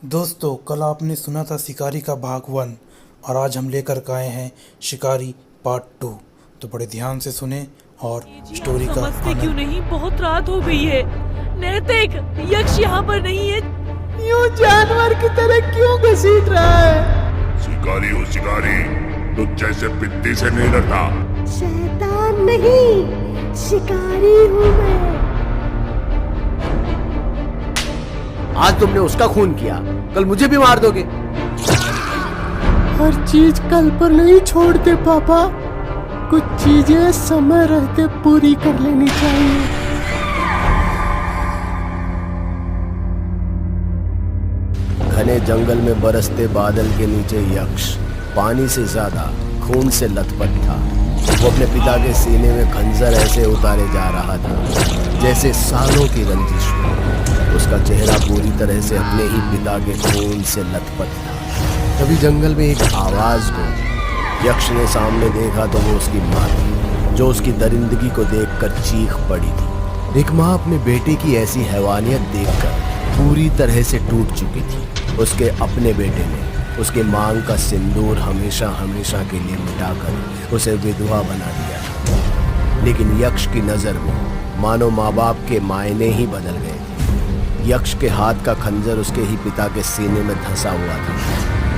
दोस्तों, कल आपने सुना था शिकारी का भाग 1 और आज हम लेकर के आए हैं शिकारी पार्ट 2। तो बड़े ध्यान से सुने और जी, स्टोरी आप का समझते क्यों आनंद। नहीं? बहुत रात हो गई है। नैतिक, यक्ष यहाँ पर नहीं है। यूं जानवर की तरह क्यों घसीट रहा है? शिकारी हो शिकारी, तुझ जैसे पित्ती से नहीं डरता। शैतान नहीं, शिकारी हूँ मैं। आज तुमने उसका खून किया, कल मुझे भी मार दोगे। हर चीज कल पर नहीं छोड़ते पापा, कुछ चीजें समय रहते पूरी कर लेनी चाहिए। घने जंगल में बरसते बादल के नीचे यक्ष पानी से ज्यादा खून से लथपथ था। वो अपने पिता के सीने में खंजर ऐसे उतारे जा रहा था जैसे सालों की रंजिश हो। उसका चेहरा पूरी तरह से अपने ही पिता के खून से लथपथ था। तभी जंगल में एक आवाज को यक्ष ने सामने देखा तो वो उसकी माँ थी, जो उसकी दरिंदगी को देखकर चीख पड़ी थी। एक माँ अपने बेटे की ऐसी हैवानियत देखकर पूरी तरह से टूट चुकी थी। उसके अपने बेटे ने उसके मांग का सिंदूर हमेशा हमेशा के लिए मिटाकर उसे विधवा बना दिया। लेकिन यक्ष की नजर में मानो माँ बाप के मायने ही बदल गए थे। यक्ष के हाथ का खंजर उसके ही पिता के सीने में धंसा हुआ था।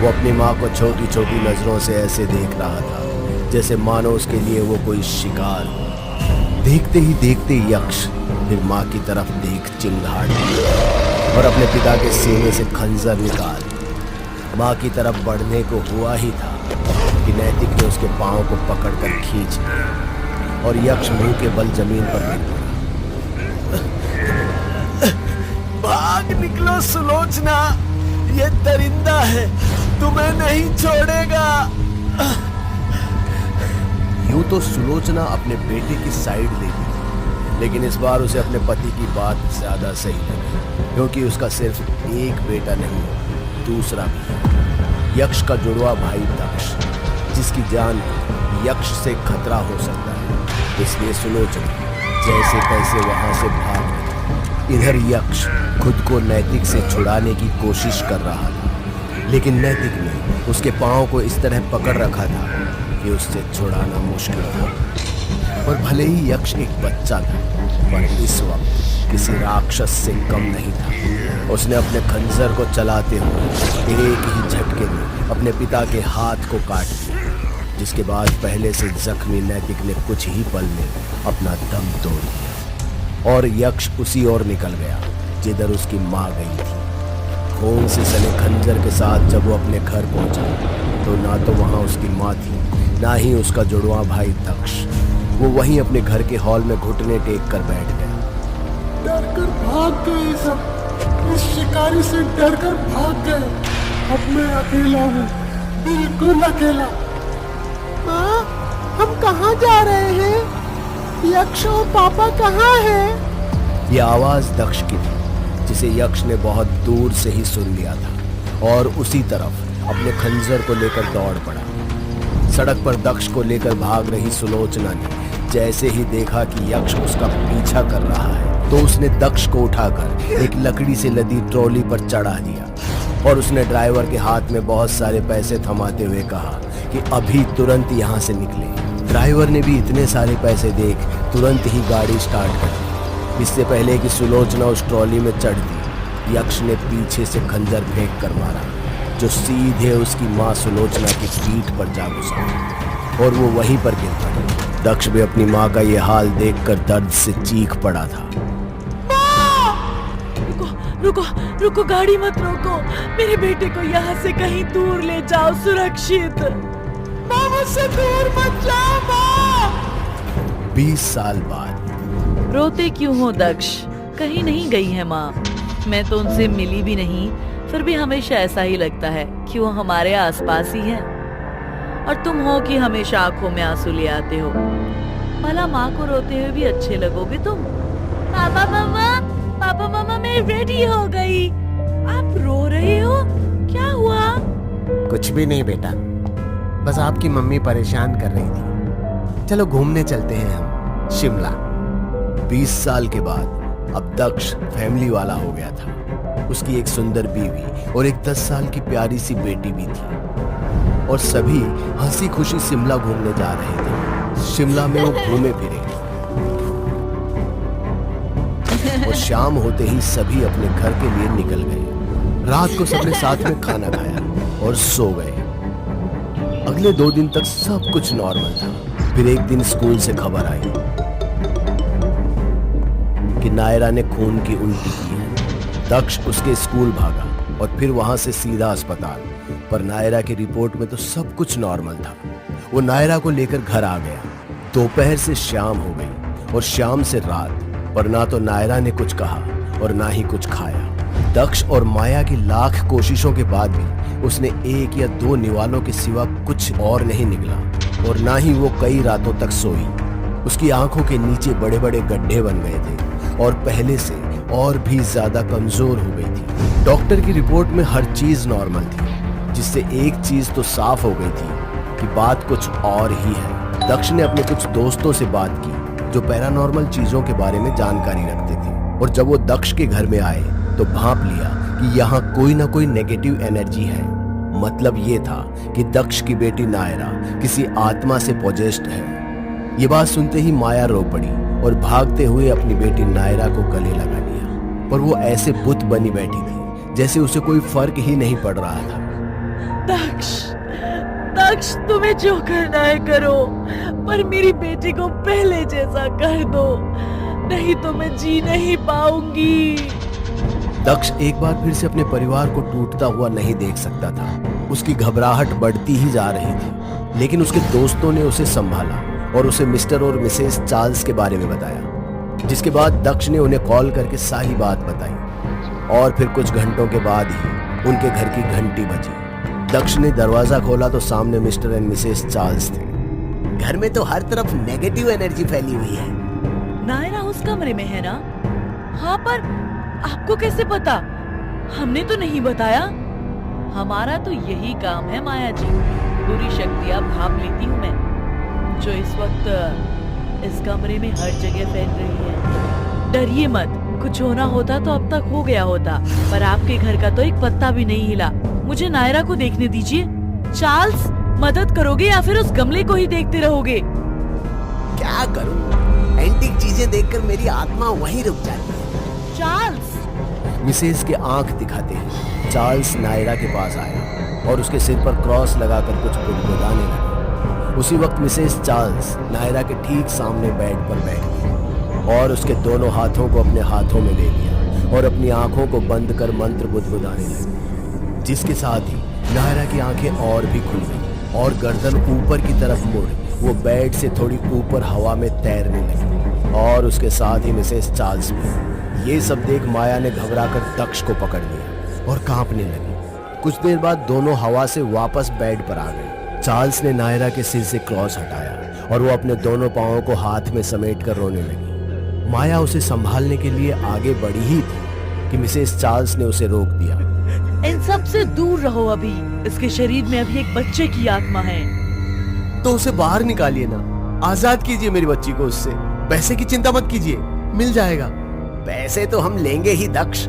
वो अपनी माँ को छोटी छोटी नजरों से ऐसे देख रहा था जैसे मानो उसके लिए वो कोई शिकार हो। देखते ही देखते यक्ष फिर माँ की तरफ देख चिंगाड़ दिया और अपने पिता के सीने से खंजर निकाल माँ की तरफ बढ़ने को हुआ ही था कि नैतिक ने उसके पांव को पकड़कर खींच लिया और यक्ष मुंह के बल जमीन पर गिर पड़ा। भाग निकलो सुलोचना, ये दरिंदा है, तुम्हें नहीं छोड़ेगा। यूं तो सुलोचना अपने बेटे की साइड ले ली, लेकिन इस बार उसे अपने पति की बात ज्यादा सही लगी, क्योंकि उसका सिर्फ एक बेटा नहीं दूसरा भी, यक्ष का जुड़वा भाई दक्ष, जिसकी जान यक्ष से खतरा हो सकता है। इसलिए सुलोचना जैसे तैसे वहां से भाग गई। इधर यक्ष खुद को नैतिक से छुड़ाने की कोशिश कर रहा था, लेकिन नैतिक ने उसके पांव को इस तरह पकड़ रखा था कि उससे छुड़ाना मुश्किल था। और भले ही यक्ष एक बच्चा था, पर इस वक्त किसी राक्षस से कम नहीं था। उसने अपने खंजर को चलाते हुए एक ही झटके में अपने पिता के हाथ को काट दिया, जिसके बाद पहले से जख्मी नैतिक ने कुछ ही पल में अपना दम तोड़ दिया और यक्ष उसी ओर निकल गया जिधर उसकी माँ गई थी। खून से सने खंजर के साथ जब वो अपने घर पहुंचा तो ना तो वहां उसकी माँ थी, ना ही उसका जुड़वा भाई दक्ष। वो वहीं अपने घर के हॉल में घुटने टेक कर बैठ गया। डर कर भाग गए सब, इस शिकारी से डर कर भाग गए। अब मैं अकेला हूँ, बिल्कुल अकेला। माँ, हम कहाँ जा रहे हैं? यक्ष और पापा कहाँ हैं? ये आवाज दक्ष की थी, जिसे यक्ष ने बहुत दूर से ही सुन लिया था और उसी तरफ अपने खंजर को लेकर दौड़ पड़ा। सड़क पर दक्ष को लेकर भाग रही सुलोचना ने जैसे ही देखा कि यक्ष उसका पीछा कर रहा है तो उसने दक्ष को उठाकर एक लकड़ी से लदी ट्रॉली पर चढ़ा दिया और उसने ड्राइवर के हाथ में बहुत सारे पैसे थमाते हुए कहा कि अभी तुरंत यहाँ से निकले। ड्राइवर ने भी इतने सारे पैसे देख तुरंत ही गाड़ी स्टार्ट कर दी। इससे पहले कि सुलोचना उस ट्रॉली में चढ़ दी, यक्ष ने पीछे से खंजर फेंक कर मारा, जो सीधे उसकी माँ सुलोचना की पीठ पर जा घुसा और वो वहीं पर गिर पड़ी। दक्ष भी अपनी माँ का ये हाल देखकर दर्द से चीख पड़ा था। रुको रुको रुको, गाड़ी मत रोको। मेरे बेटे को यहाँ से कहीं दूर ले जाओ, सुरक्षित। माँ, मुझसे दूर मत जाओ माँ। 20 साल बाद। रोते क्यों हो दक्ष? कहीं नहीं गई है माँ। मैं तो उनसे मिली भी नहीं, फिर भी हमेशा ऐसा ही लगता है कि वो हमारे आसपास ही है। और तुम हो कि हमेशा आंखों में आंसू ले आते हो। भला माँ को रोते हुए भी अच्छे लगोगे तुम। पापा मम्मा, मैं रेडी हो गई। आप रो रहे हो, क्या हुआ? कुछ भी नहीं बेटा, बस आपकी मम्मी परेशान कर रही थी। चलो घूमने चलते हैं हम शिमला। 20 साल के बाद अब दक्ष फैमिली वाला हो गया था। उसकी एक सुंदर बीवी और एक 10 साल की प्यारी सी बेटी भी थी। और सभी हंसी खुशी शिमला घूमने जा रहे थे। शिमला में वो घूमे फिरे और शाम होते ही सभी अपने घर के लिए निकल गए। रात को सबने साथ में खाना खाया और सो गए। अगले 2 दिन तक सब कुछ नॉर्मल था। फिर एक दिन स्कूल से खबर आई कि नायरा ने खून की उल्टी की है। दक्ष उसके स्कूल भागा और फिर वहां से सीधा अस्पताल। पर नायरा की रिपोर्ट में तो सब कुछ नॉर्मल था। वो नायरा को लेकर घर आ गया। दोपहर से शाम हो गई और शाम से रात, पर ना तो नायरा ने कुछ कहा और ना ही कुछ खाया। दक्ष और माया की लाख कोशिशों के बाद भी उसने 1 या 2 निवालों के सिवा कुछ और नहीं निकला और ना ही वो कई रातों तक सोई। उसकी आंखों के नीचे बड़े बड़े गड्ढे बन गए थे और पहले से और भी ज्यादा कमजोर हो गई थी। डॉक्टर की रिपोर्ट में हर चीज नॉर्मल थी, जिससे एक चीज तो साफ हो गई थी कि बात कुछ और ही है। दक्ष ने अपने कुछ दोस्तों से बात की जो पैरानॉर्मल चीजों के बारे में जानकारी रखते थे, और जब वो दक्ष के घर में आए तो भांप लिया कि यहाँ कोई ना कोई नेगेटिव एनर्जी है। मतलब ये था कि दक्ष की बेटी नायरा किसी आत्मा से पोजेस्ड है। ये बात सुनते ही माया रो पड़ी और भागते हुए अपनी बेटी नायरा को गले लगा लिया। पर वो ऐसे बुत बनी बैठी थी जैसे उसे कोई फर्क ही नहीं पड़ रहा था। दक्ष तुम्हें जो करना है करो, पर मेरी बेटी को पहले जैसा कर दो, नहीं तो मैं जी नहीं पाऊंगी। दक्ष एक बार फिर से अपने परिवार को टूटता हुआ नहीं देख सकता था। उसकी घबराहट बढ़ती ही जा रही थी, लेकिन उसके दोस्तों ने उसे संभाला और उसे मिस्टर और मिसेस चार्ल्स के बारे में बताया। जिसके बाद दक्ष ने उन्हें कॉल करके सारी बात बताई और फिर कुछ घंटों के बाद ही उनके घर की घंटी बजी। दक्ष ने दरवाजा खोला तो सामने मिस्टर एंड मिसेस चार्ल्स थे। घर में तो हर तरफ नेगेटिव एनर्जी फैली हुई है। नायरा उस कमरे में है ना? हाँ, पर आपको कैसे पता? हमने तो नहीं बताया। हमारा तो यही काम है माया जी, बुरी शक्तियां भाप लेती हूँ मैं, जो इस वक्त इस कमरे में हर जगह फैल रही है। डरिए मत, कुछ होना होता तो अब तक हो गया होता, पर आपके घर का तो एक पत्ता भी नहीं हिला। मुझे नायरा को देखने दीजिए। चार्ल्स, मदद करोगे या फिर उस गमले को ही देखते रहोगे? क्या करूं? एंटीक चीजें देखकर मेरी आत्मा वहीं रुक जाती है। चार्ल्स! मिसेस के आंख दिखाते हैं चार्ल्स नायरा के पास आया और उसके सिर पर क्रॉस लगाकर कुछ गुदगुदाने लगा। उसी वक्त मिसेस चार्ल्स नायरा के ठीक सामने बेड पर बैठ गई और उसके दोनों हाथों को अपने हाथों में ले लिया और अपनी आंखों को बंद कर मंत्र गुदगुदाने लगी। जिसके साथ ही नायरा की आंखें और भी खुल गई और गर्दन ऊपर की तरफ मुड़ वो बेड से थोड़ी ऊपर हवा में तैरने लगी और उसके साथ ही मिसेस चार्ल्स भी। ये सब देख माया ने घबराकर दक्ष को पकड़ लिया और कांपने लगी। कुछ देर बाद दोनों हवा से वापस बेड पर आ गए। चार्ल्स ने नायरा के सिर से क्रॉस हटाया और वो अपने दोनों पांवों को हाथ में समेट कर रोने लगी। माया उसे संभालने के लिए आगे बढ़ी ही थी कि मिसेस चार्ल्स ने उसे रोक दिया। इन सब से दूर रहो अभी। इसके शरीर में अभी एक बच्चे की आत्मा है। तो उसे बाहर निकालिए ना, आजाद कीजिए मेरी बच्ची को उससे। पैसे की चिंता मत कीजिए, मिल जाएगा। पैसे तो हम लेंगे ही दक्ष,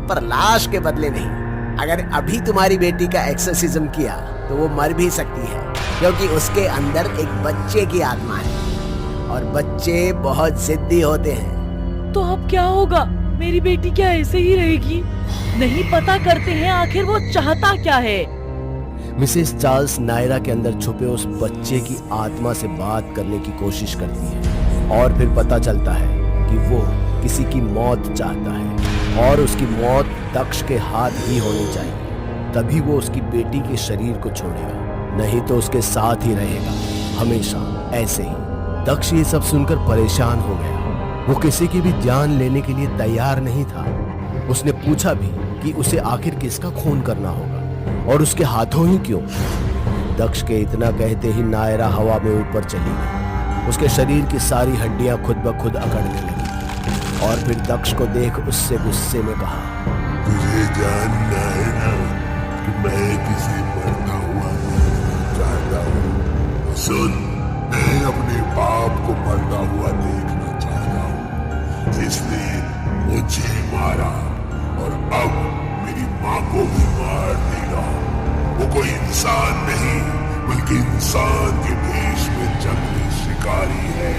पर लाश के बदले नहीं। अगर अभी तुम्हारी बेटी का एक्सोर्सिज्म किया तो वो मर भी सकती है, क्योंकि उसके अंदर एक बच्चे की आत्मा है और बच्चे बहुत जिद्दी होते हैं। तो अब क्या होगा? मेरी बेटी क्या ऐसे ही रहेगी? नहीं, पता करते हैं आखिर वो चाहता क्या है। मिसेस चार्ल्स नायरा के अंदर छुपे उस बच्चे की आत्मा से बात करने की कोशिश करती है और फिर पता चलता है कि वो किसी की मौत चाहता है और उसकी मौत दक्ष के हाथ ही होनी चाहिए। तभी वो उसकी बेटी के शरीर को छोड़ेगा, नहीं तो उसके साथ ही रहेगा हमेशा ऐसे ही। दक्ष ये सब सुनकर परेशान हो गया। वो किसी की भी जान लेने के लिए तैयार नहीं था। उसने पूछा भी कि उसे आखिर किसका खून करना होगा और उसके हाथों ही क्यों। दक्ष के इतना कहते ही नायरा हवा में ऊपर चली गई। उसके शरीर की सारी हड्डियां खुद ब खुद अकड़ने लगी और फिर दक्ष को देख उससे गुस्से में कहा, तुझे जानना है ना कि मैं किसी मरता हुआ नहीं चाहता हूँ। सुन, मैं अपने बाप को मरता हुआ देखना चाहता हूँ, इसलिए मुझे मारा और अब माँ को भी मार देगा। वो कोई इंसान नहीं बल्कि इंसान के भेष में जंगली शिकारी है,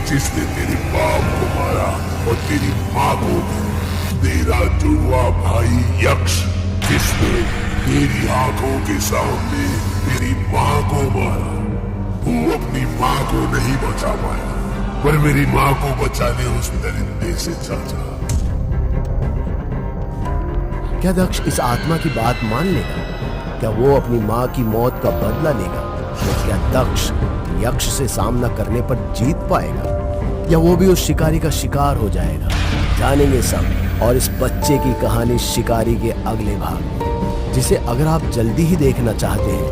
जिसने तेरे बाप को मारा और तेरी माँ को भी। तेरा जुड़वा भाई यक्ष, जिसने तेरी आंखों के सामने तेरी माँ को मारा, वो अपनी माँ को नहीं बचा पाया, पर मेरी माँ को बचाने उस दरिंदे से चल जा। क्या दक्ष इस आत्मा की बात मान लेगा? क्या वो अपनी माँ की मौत का बदला लेगा? तो क्या दक्ष यक्ष से सामना करने पर जीत पाएगा, या वो भी उस शिकारी का शिकार हो जाएगा? जानेंगे सब, और इस बच्चे की कहानी शिकारी के अगले भाग, जिसे अगर आप जल्दी ही देखना चाहते हैं